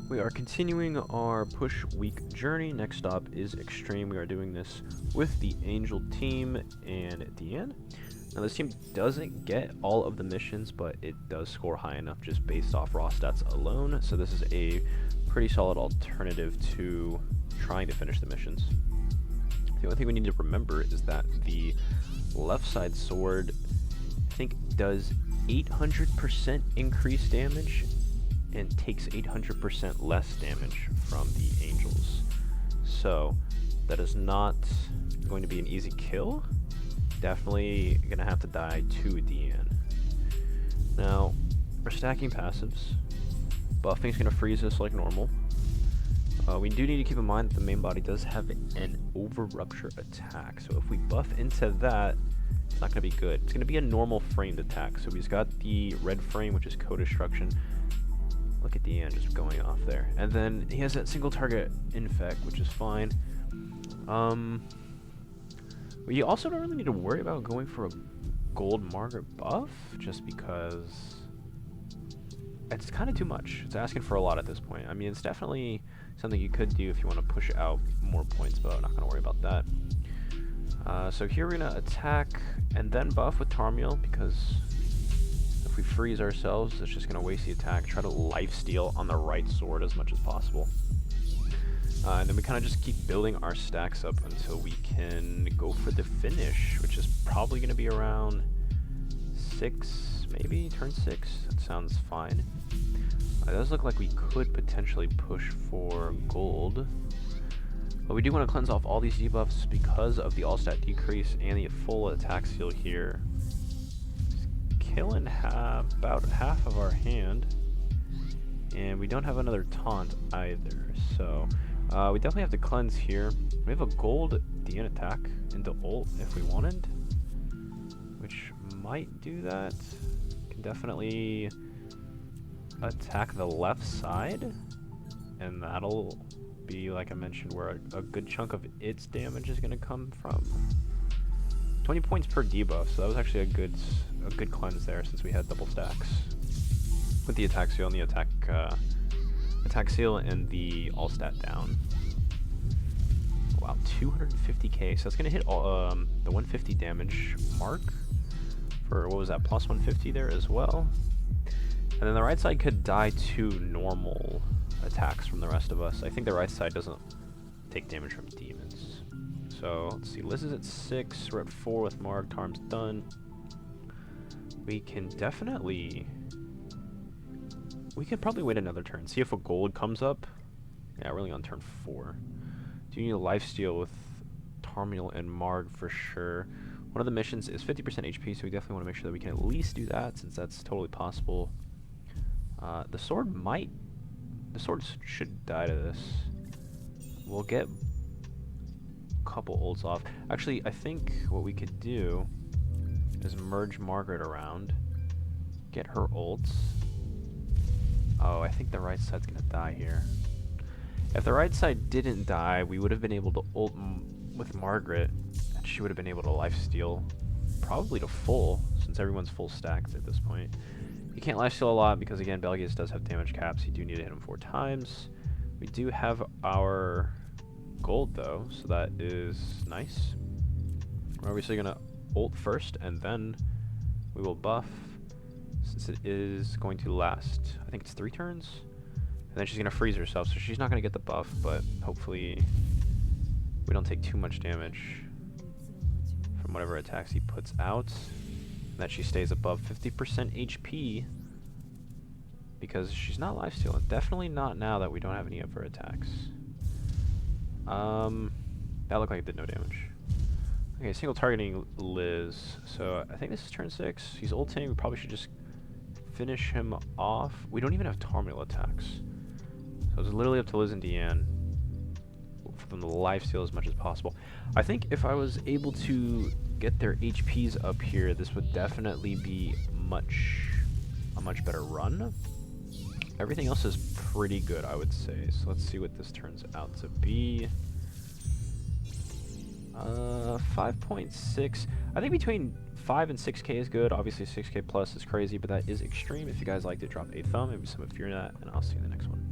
We are continuing our push week journey. Next stop is Extreme. We are doing this with the Angel team and Deanne. Now this team doesn't get all of the missions, but it does score high enough just based off raw stats alone. So this is a pretty solid alternative to trying to finish the missions. The only thing we need to remember is that the left side sword, I think, does 800% increased damage and takes 800% less damage from the Angels. So that is not going to be an easy kill. Definitely gonna have to die to Deanne. Now, we're stacking passives. Buffing's gonna freeze us like normal. We do need to keep in mind that the main body does have an over rupture attack. So if we buff into that, it's not gonna be good. It's gonna be a normal framed attack. So he's got the red frame, which is co-destruction. Look at Deanne just going off there. And then he has that single target infect, which is fine. We also don't really need to worry about going for a gold Margaret buff, just because it's kind of too much. It's asking for a lot at this point. I mean, it's definitely something you could do if you want to push out more points, but I'm not going to worry about that. So here we're going to attack and then buff with Tarmiel, because if we freeze ourselves, it's just going to waste the attack. Try to lifesteal on the right sword as much as possible. And then we kind of just keep building our stacks up until we can go for the finish, which is probably going to be around 6, maybe? Turn 6? That sounds fine. It does look like we could potentially push for gold. But we do want to cleanse off all these debuffs because of the all-stat decrease and the full attack seal here. Killing about half of our hand. And we don't have another taunt either, so we definitely have to cleanse here. We have a gold Deanne attack into ult if we wanted, which might do that. Can definitely attack the left side, and that'll be, like I mentioned, where a good chunk of its damage is going to come from. 20 points per debuff, so that was actually a good cleanse there since we had double stacks with the attack seal and the attack seal and the all stat down. Wow, 250k. So that's gonna hit all, the 150 damage mark for, what was that, plus 150 there as well. And then the right side could die to normal attacks from the rest of us. I think the right side doesn't take damage from demons. So let's see, Liz is at 6, we're at 4 with Marg, Tarm's done. We can definitely... We could probably wait another turn, see if a gold comes up. Yeah, we're only on turn 4. Do you need a lifesteal with Tarmiel and Marg for sure? One of the missions is 50% HP, so we definitely want to make sure that we can at least do that, since that's totally possible. The sword should die to this. We'll get a couple ults off. Actually, I think what we could do is merge Margaret around, get her ults. Oh, I think the right side's gonna die here. If the right side didn't die, we would have been able to ult with Margaret, and she would have been able to lifesteal probably to full, since everyone's full stacked at this point. You can't lifesteal a lot because, again, Belgius does have damage caps. You do need to hit him 4 times. We do have our gold, though, so that is nice. We're obviously gonna ult first, and then we will buff, since it is going to last, I think it's 3 turns, and then she's going to freeze herself, so she's not going to get the buff, but hopefully we don't take too much damage from whatever attacks he puts out, and that she stays above 50% HP, because she's not lifestealing. Definitely not now that we don't have any of her attacks. That looked like it did no damage. Okay, single targeting Liz, so I think this is turn 6. He's ulting, we probably should just finish him off. We don't even have Tarmiel attacks, so it's literally up to Liz and Deanne for them to lifesteal as much as possible. I think if I was able to get their HPs up here, this would definitely be a much better run. Everything else is pretty good, I would say. So let's see what this turns out to be. 5.6. I think between 5 and 6k is good. Obviously 6k plus is crazy, but that is extreme. If you guys liked it, drop a thumb, maybe some if you're not, and I'll see you in the next one.